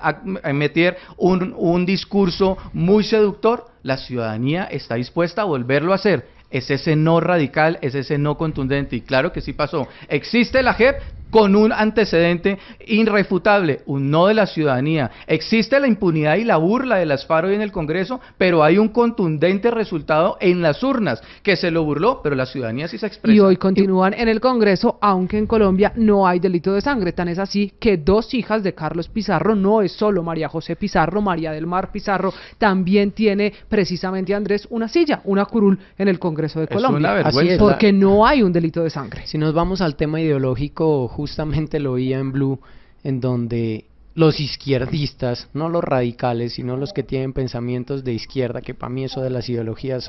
meter un discurso muy seductor, la ciudadanía está dispuesta a volverlo a hacer. Es ese no radical, es ese no contundente, y claro que sí pasó. Existe la JEP con un antecedente irrefutable, un no de la ciudadanía. Existe la impunidad y la burla de las FARC hoy en el Congreso, pero hay un contundente resultado en las urnas, que se lo burló, pero la ciudadanía sí se expresa. Y hoy continúan en el Congreso, aunque en Colombia no hay delito de sangre. Tan es así que dos hijas de Carlos Pizarro, no es solo María José Pizarro, María del Mar Pizarro, también tiene precisamente, Andrés, una silla, una curul en el Congreso de Colombia. Es una vergüenza. Así es, porque no hay un delito de sangre. Si nos vamos al tema ideológico, justamente lo oía en Blue, en donde los izquierdistas, no los radicales, sino los que tienen pensamientos de izquierda, que para mí eso de las ideologías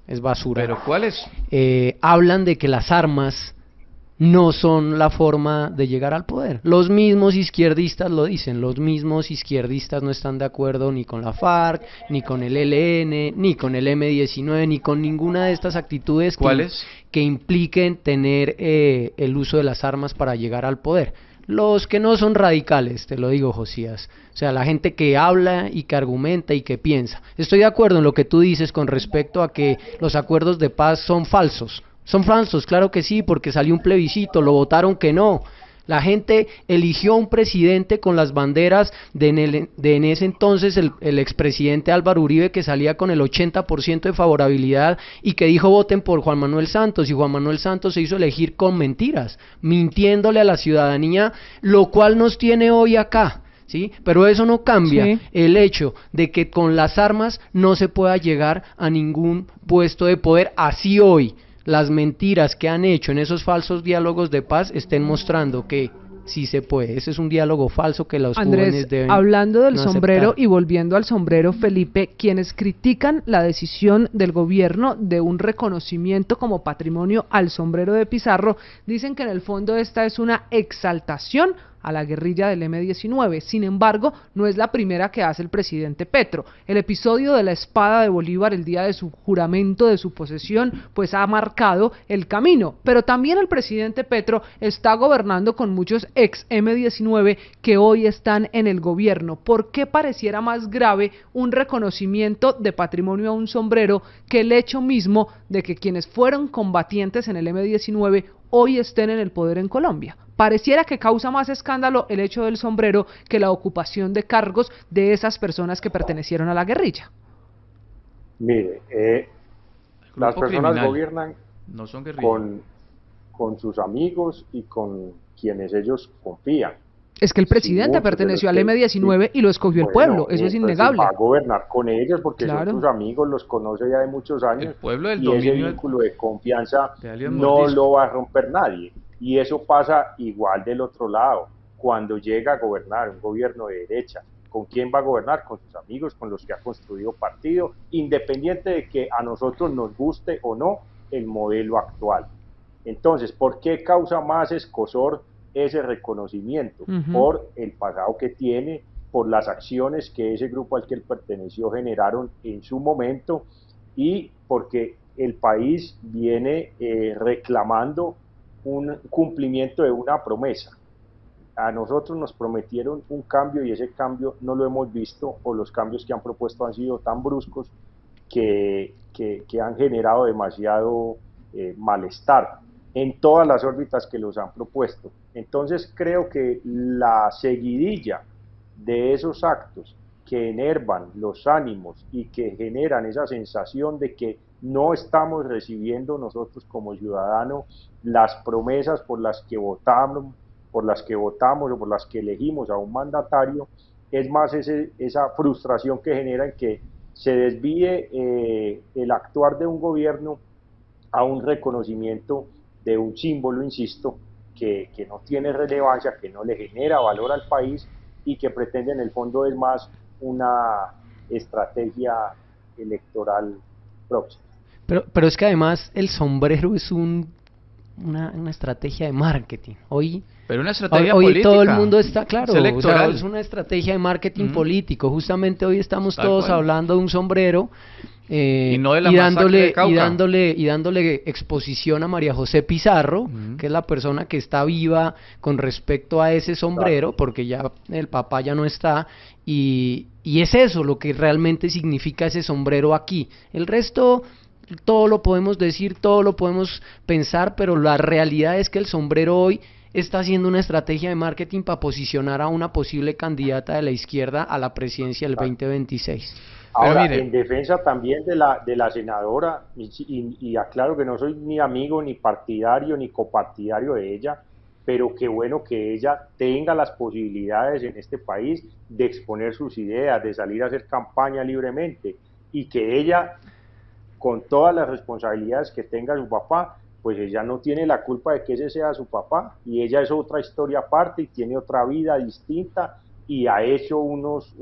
es basura. ¿Pero cuáles? Hablan de que las armas no son la forma de llegar al poder. Los mismos izquierdistas lo dicen, los mismos izquierdistas no están de acuerdo ni con la FARC, ni con el ELN, ni con el M-19, ni con ninguna de estas actitudes que impliquen tener el uso de las armas para llegar al poder. los que no son radicales, te lo digo, Josías. O sea, la gente que habla y que argumenta y que piensa. Estoy de acuerdo en lo que tú dices con respecto a que los acuerdos de paz son falsos. Son falsos, claro que sí, porque salió un plebiscito, lo votaron que no. La gente eligió un presidente con las banderas de en ese entonces el expresidente Álvaro Uribe, que salía con el 80% de favorabilidad y que dijo voten por Juan Manuel Santos, y Juan Manuel Santos se hizo elegir con mentiras, mintiéndole a la ciudadanía, lo cual nos tiene hoy acá. ¿Sí? Pero eso no cambia el hecho de que con las armas no se pueda llegar a ningún puesto de poder, así hoy las mentiras que han hecho en esos falsos diálogos de paz estén mostrando que sí se puede. Ese es un diálogo falso que los jóvenes deben hablando del no sombrero aceptar. y volviendo al sombrero, Felipe, quienes critican la decisión del gobierno de un reconocimiento como patrimonio al sombrero de Pizarro, dicen que en el fondo esta es una exaltación a la guerrilla del M-19. Sin embargo, no es la primera que hace el presidente Petro. El episodio de la espada de Bolívar el día de su juramento de su posesión, pues ha marcado el camino. Pero también el presidente Petro está gobernando con muchos ex M-19 que hoy están en el gobierno. ¿Por qué pareciera más grave un reconocimiento de patrimonio a un sombrero que el hecho mismo de que quienes fueron combatientes en el M-19 hoy estén en el poder en Colombia? Pareciera que causa más escándalo el hecho del sombrero que la ocupación de cargos de esas personas que pertenecieron a la guerrilla. Mire, las personas criminal. Gobiernan no son con sus amigos y con quienes ellos confían. Es que el presidente perteneció al M-19 y lo escogió el pueblo, eso es innegable. Va a gobernar con ellos porque son sus amigos, los conoce ya de muchos años. El pueblo del y ese vínculo de confianza no lo va a romper nadie. Y eso pasa igual del otro lado, cuando llega a gobernar un gobierno de derecha. ¿Con quién va a gobernar? Con sus amigos, con los que ha construido partido, independiente de que a nosotros nos guste o no el modelo actual. Entonces, ¿por qué causa más escozor ese reconocimiento? Por el pasado que tiene, por las acciones que ese grupo al que él perteneció generaron en su momento, y porque el país viene reclamando un cumplimiento de una promesa. A nosotros nos prometieron un cambio y ese cambio no lo hemos visto, o los cambios que han propuesto han sido tan bruscos que han generado demasiado malestar en todas las órbitas que los han propuesto. Entonces creo que la seguidilla de esos actos que enervan los ánimos y que generan esa sensación de que no estamos recibiendo nosotros como ciudadanos las promesas por las que votamos o por las que elegimos a un mandatario, es más esa frustración que genera en que se desvíe el actuar de un gobierno a un reconocimiento de un símbolo, insisto, que no tiene relevancia, que no le genera valor al país y que pretende en el fondo es más una estrategia electoral próxima. Pero es que además el sombrero es una estrategia de marketing. Pero una estrategia hoy política. Todo el mundo está claro, Es es una estrategia de marketing político. Justamente hoy estamos todos hablando de un sombrero y no de la masacre de Cauca. y dándole exposición a María José Pizarro, que es la persona que está viva con respecto a ese sombrero, porque ya el papá ya no está, y es eso lo que realmente significa ese sombrero aquí. El resto todo lo podemos decir, todo lo podemos pensar, pero la realidad es que el sombrero hoy está haciendo una estrategia de marketing para posicionar a una posible candidata de la izquierda a la presidencia del 2026. Ahora, mire, en defensa también de la senadora, y aclaro que no soy ni amigo, ni partidario, ni copartidario de ella, pero qué bueno que ella tenga las posibilidades en este país de exponer sus ideas, de salir a hacer campaña libremente, y que ella, con todas las responsabilidades que tenga su papá, pues ella no tiene la culpa de que ese sea su papá, y ella es otra historia aparte y tiene otra vida distinta, y ha hecho unos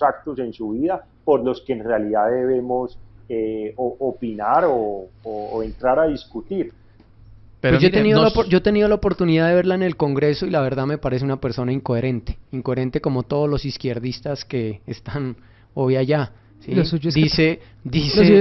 actos en su vida por los que en realidad debemos opinar o entrar a discutir. Pero pues yo he tenido la oportunidad de verla en el Congreso y la verdad me parece una persona incoherente como todos los izquierdistas que están hoy allá. ¿Sí? Lo suyo es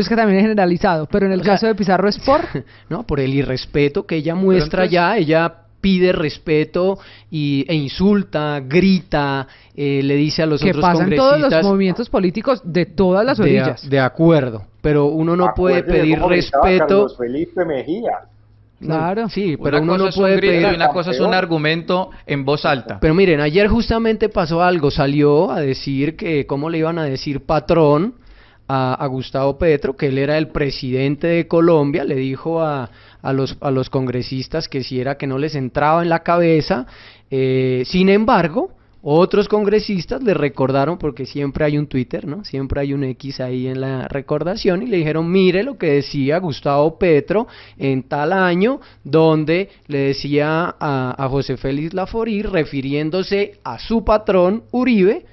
que también es generalizado, pero en el caso de Pizarro es por... no, por el irrespeto que ella muestra. Entonces, ella pide respeto e insulta, grita, le dice a los que otros pasan congresistas... todos los movimientos políticos de todas las orillas. De acuerdo, pero uno no puede pedir respeto... Carlos Felipe Mejía. Claro. Sí, pero una uno no cosa es un puede grito pedir... y una cosa es un argumento en voz alta. Pero miren, ayer justamente pasó algo, salió a decir que cómo le iban a decir patrón a Gustavo Petro, que él era el presidente de Colombia, le dijo a los congresistas que si era que no les entraba en la cabeza, sin embargo... Otros congresistas le recordaron, porque siempre hay un Twitter, ¿no? Siempre hay un X ahí en la recordación, y le dijeron, mire lo que decía Gustavo Petro en tal año, donde le decía a José Félix Laforí, refiriéndose a su patrón Uribe.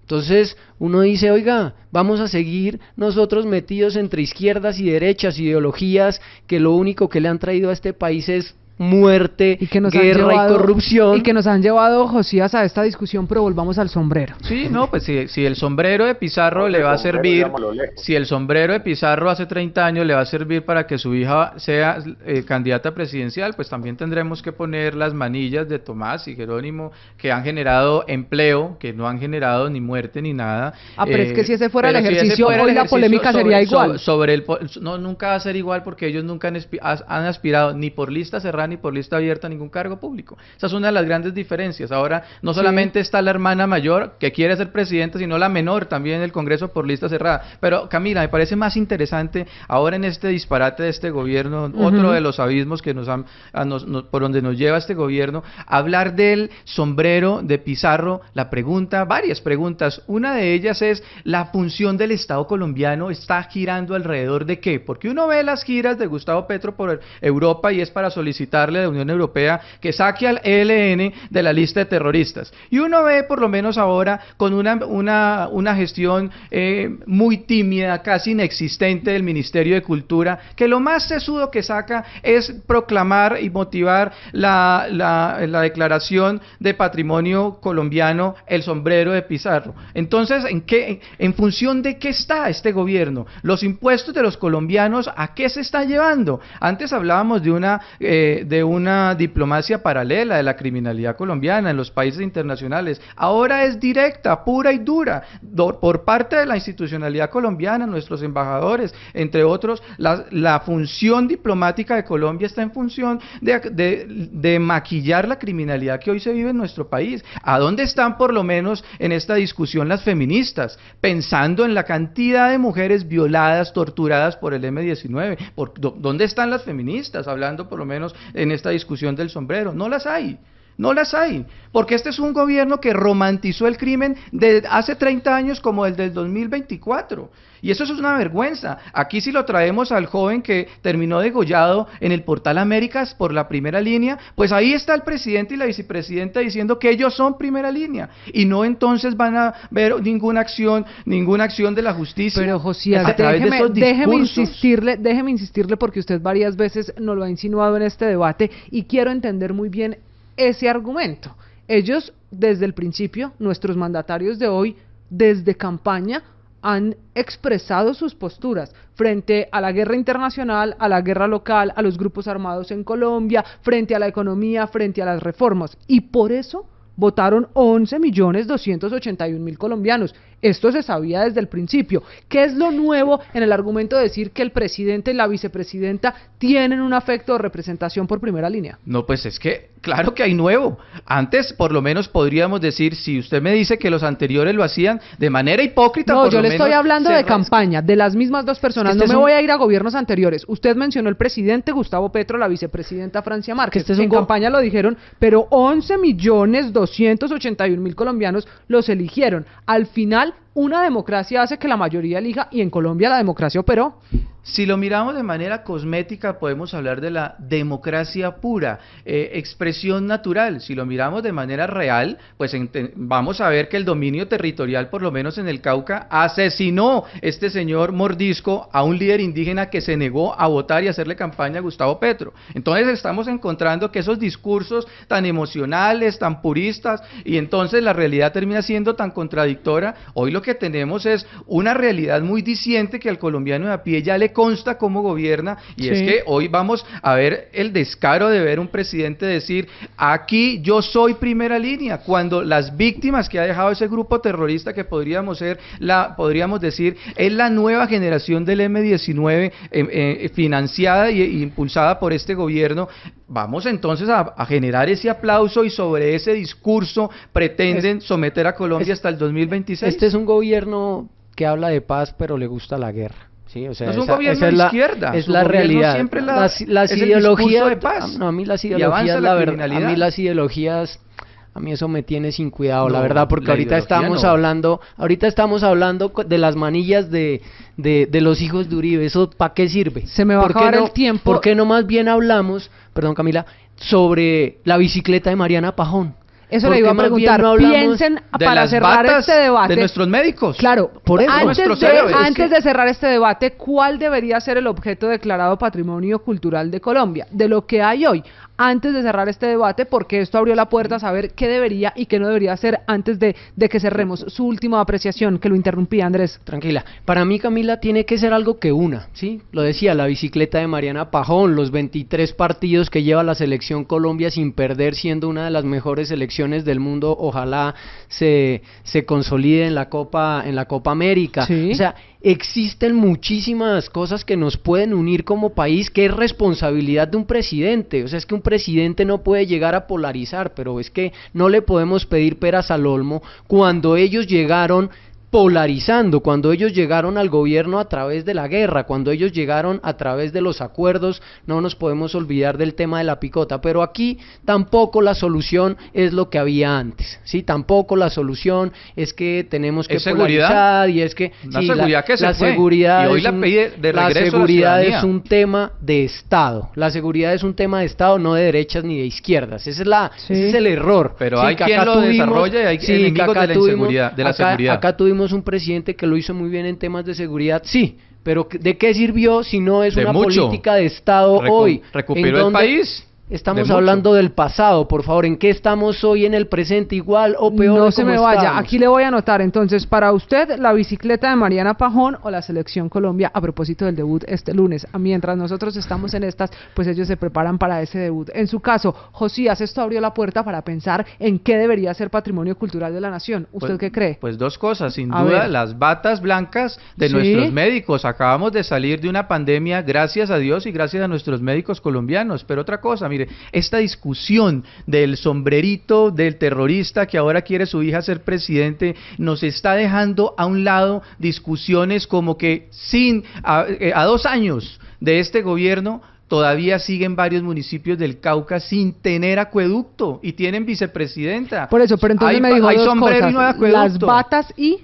Entonces uno dice, oiga, vamos a seguir nosotros metidos entre izquierdas y derechas, ideologías que lo único que le han traído a este país es muerte, guerra y corrupción. Y que nos han llevado, Josías, a esta discusión, pero volvamos al sombrero. Sí, no, pues si el sombrero de Pizarro le va a servir, si el sombrero de Pizarro hace 30 años le va a servir para que su hija sea candidata presidencial, pues también tendremos que poner las manillas de Tomás y Jerónimo, que han generado empleo, que no han generado ni muerte ni nada. Pero es que si ese fuera el ejercicio, si hoy la polémica sería igual. No, nunca va a ser igual, porque ellos nunca han aspirado ni por lista cerrada ni por lista abierta a ningún cargo público. Esa es una de las grandes diferencias. Ahora, no solamente está la hermana mayor que quiere ser presidenta, sino la menor también en el Congreso por lista cerrada. Pero, Camila, me parece más interesante ahora en este disparate de este gobierno, otro de los abismos que por donde nos lleva este gobierno, hablar del sombrero de Pizarro. Varias preguntas. Una de ellas es, ¿la función del Estado colombiano está girando alrededor de qué? Porque uno ve las giras de Gustavo Petro por Europa y es para solicitar de la Unión Europea que saque al ELN de la lista de terroristas. Y uno ve, por lo menos ahora, con una gestión muy tímida, casi inexistente del Ministerio de Cultura, que lo más sesudo que saca es proclamar y motivar la declaración de patrimonio colombiano, el sombrero de Pizarro. Entonces, ¿en función de qué está este gobierno? Los impuestos de los colombianos, ¿a qué se está llevando? Antes hablábamos de una diplomacia paralela de la criminalidad colombiana en los países internacionales. Ahora es directa, pura y dura, por parte de la institucionalidad colombiana, nuestros embajadores, entre otros. La función diplomática de Colombia está en función de maquillar la criminalidad que hoy se vive en nuestro país. ¿A dónde están, por lo menos, en esta discusión las feministas? Pensando en la cantidad de mujeres violadas, torturadas por el M-19. ¿Dónde están las feministas? Hablando, por lo menos, en esta discusión del sombrero. No las hay, porque este es un gobierno que romantizó el crimen de hace 30 años como el del 2024, y eso es una vergüenza. Aquí si lo traemos al joven que terminó degollado en el Portal Américas por la primera línea, pues ahí está el presidente y la vicepresidenta diciendo que ellos son primera línea, y no entonces van a ver ninguna acción de la justicia. Pero Josías, déjeme insistirle porque usted varias veces nos lo ha insinuado en este debate, y quiero entender muy bien ese argumento. Ellos, desde el principio, nuestros mandatarios de hoy, desde campaña, han expresado sus posturas frente a la guerra internacional, a la guerra local, a los grupos armados en Colombia, frente a la economía, frente a las reformas, y por eso votaron 11.281.000 colombianos. Esto se sabía desde el principio. ¿Qué es lo nuevo en el argumento de decir que el presidente y la vicepresidenta tienen un afecto de representación por primera línea? No, pues es que, claro que hay nuevo. Antes, por lo menos, podríamos decir, si usted me dice que los anteriores lo hacían de manera hipócrita... No, yo le estoy hablando de campaña, de las mismas dos personas. No me voy a ir a gobiernos anteriores. Usted mencionó el presidente Gustavo Petro, la vicepresidenta Francia Márquez. En campaña lo dijeron, pero 11.281.000 colombianos los eligieron. Al final, una democracia hace que la mayoría elija, y en Colombia la democracia operó. Si lo miramos de manera cosmética, podemos hablar de la democracia pura, expresión natural. Si lo miramos de manera real, pues vamos a ver que el dominio territorial, por lo menos en el Cauca, asesinó este señor Mordisco a un líder indígena que se negó a votar y hacerle campaña a Gustavo Petro. Entonces estamos encontrando que esos discursos tan emocionales, tan puristas, y entonces la realidad termina siendo tan contradictoria. Hoy lo que tenemos es una realidad muy diciente que al colombiano de a pie ya le consta cómo gobierna, y es que hoy vamos a ver el descaro de ver un presidente decir, aquí yo soy primera línea, cuando las víctimas que ha dejado ese grupo terrorista, que podríamos decir, es la nueva generación del M-19 financiada e impulsada por este gobierno. Vamos entonces a generar ese aplauso, y sobre ese discurso pretenden someter a Colombia hasta el 2026. Este es un gobierno que habla de paz, pero le gusta la guerra. Sí, o sea, no es un gobierno de izquierda, es la realidad. Siempre las es ideologías de paz. No, a mí las ideologías, la verdad, a mí las ideologías, a mí eso me tiene sin cuidado, la verdad, porque ahorita estamos hablando de las manillas de los hijos de Uribe. ¿Eso para qué sirve? Se me va a acabar el tiempo. ¿Por qué no más bien hablamos, perdón Camila, sobre la bicicleta de Mariana Pajón? Eso le iba a preguntar. Piensen para cerrar este debate. De nuestros médicos. Claro, por eso. Antes de cerrar este debate, ¿cuál debería ser el objeto declarado Patrimonio Cultural de Colombia? De lo que hay hoy. Antes de cerrar este debate, porque esto abrió la puerta a saber qué debería y qué no debería hacer antes de que cerremos. Su última apreciación, que lo interrumpí, Andrés. Tranquila. Para mí, Camila, tiene que ser algo que una, ¿sí? Lo decía, la bicicleta de Mariana Pajón, los 23 partidos que lleva la selección Colombia sin perder, siendo una de las mejores selecciones del mundo. Ojalá se consolide en la Copa América. Sí. O sea, existen muchísimas cosas que nos pueden unir como país, que es responsabilidad de un presidente. O sea, es que un presidente no puede llegar a polarizar, pero es que no le podemos pedir peras al olmo cuando ellos llegaron polarizando, cuando ellos llegaron al gobierno a través de la guerra, cuando ellos llegaron a través de los acuerdos. No nos podemos olvidar del tema de la picota, pero aquí tampoco la solución es lo que había antes, ¿sí? Tampoco la solución es que tenemos que polarizar, y es que la seguridad que se fue, seguridad y hoy la pide de regreso. La seguridad es un tema de Estado, la seguridad es un tema de Estado, no de derechas ni de izquierdas. Ese es el error. Pero hay quien lo desarrolla, y hay enemigos de la inseguridad, de la seguridad. Acá tuvimos un presidente que lo hizo muy bien en temas de seguridad, sí, pero ¿de qué sirvió si no es una política de Estado hoy? ¿Recuperó el país? Estamos hablando del pasado, por favor. ¿En qué estamos hoy en el presente? ¿Igual o peor? No se me vaya, aquí le voy a anotar. Entonces, para usted, la bicicleta de Mariana Pajón o la Selección Colombia, a propósito del debut este lunes. Mientras nosotros estamos en estas, pues ellos se preparan para ese debut. En su caso, Josías, esto abrió la puerta para pensar en qué debería ser patrimonio cultural de la nación. ¿Usted qué cree? Pues dos cosas, sin duda, las batas blancas de nuestros médicos. Acabamos de salir de una pandemia, gracias a Dios y gracias a nuestros médicos colombianos. Pero otra cosa, mire, esta discusión del sombrerito del terrorista que ahora quiere su hija ser presidente, nos está dejando a un lado discusiones como que a 2 años de este gobierno todavía siguen varios municipios del Cauca sin tener acueducto y tienen vicepresidenta. Por eso, pero entonces me dijo hay dos sombrero cosas, y no hay acueducto. las batas y...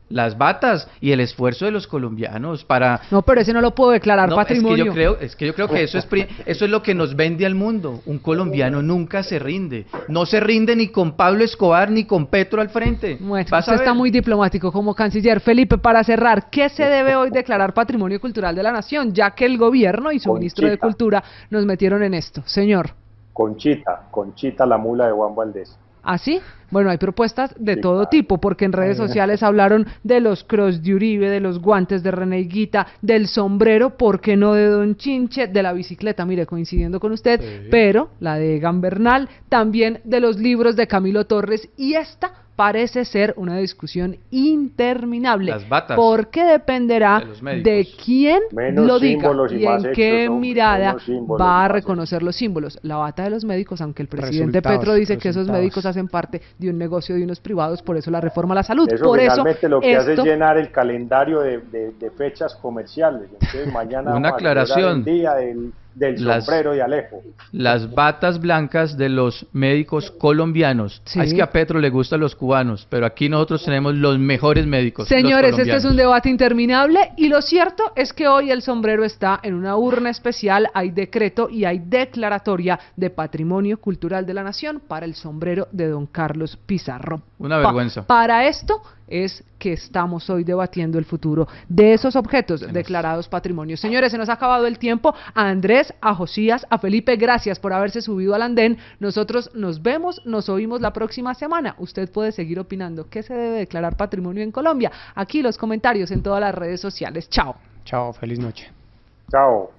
Las batas y el esfuerzo de los colombianos para... No, pero ese no lo puedo declarar patrimonio. Es que yo creo que eso es lo que nos vende al mundo. Un colombiano nunca se rinde. No se rinde ni con Pablo Escobar ni con Petro al frente. Bueno, usted está muy diplomático como canciller. Felipe, para cerrar, ¿qué se debe hoy declarar patrimonio cultural de la nación? Ya que el gobierno y su ministro de Cultura nos metieron en esto. Señor. Conchita la mula de Juan Valdés. ¿Ah, sí? Bueno, hay propuestas de todo tipo, porque en redes sociales hablaron de los cross de Uribe, de los guantes de René Higuita, del sombrero, ¿por qué no de Don Chinche?, de la bicicleta, mire, coincidiendo con usted, pero la de Egan Bernal, también de los libros de Camilo Torres, y esta parece ser una discusión interminable. Las batas, porque dependerá de quién lo diga y en qué mirada va a reconocer los símbolos. La bata de los médicos, aunque el presidente Petro dice que esos médicos hacen parte de un negocio de unos privados, por eso la reforma a la salud. Eso finalmente lo que hace es llenar el calendario de fechas comerciales. Entonces mañana una aclaración. El día del sombrero de Alejo. Las batas blancas de los médicos colombianos. Sí. Es que a Petro le gustan los cubanos, pero aquí nosotros tenemos los mejores médicos. Señores, este es un debate interminable y lo cierto es que hoy el sombrero está en una urna especial, hay decreto y hay declaratoria de Patrimonio Cultural de la Nación para el sombrero de don Carlos Pizarro. Una vergüenza. Para esto es que estamos hoy debatiendo el futuro de esos objetos declarados patrimonio. Señores, se nos ha acabado el tiempo. A Andrés, a Josías, a Felipe, gracias por haberse subido al andén. Nosotros nos vemos, nos oímos la próxima semana. Usted puede seguir opinando qué se debe declarar patrimonio en Colombia. Aquí los comentarios en todas las redes sociales. Chao. Chao, feliz noche. Chao.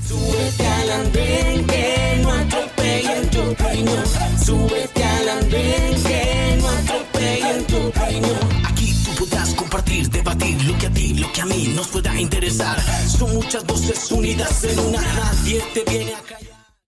Súbete al andén que no atropellen tu opinión. Súbete al andén que no atropellen tu opinión. Aquí tú podrás compartir, debatir lo que a ti, lo que a mí nos pueda interesar. Son muchas voces unidas en una. Nadie te viene a callar.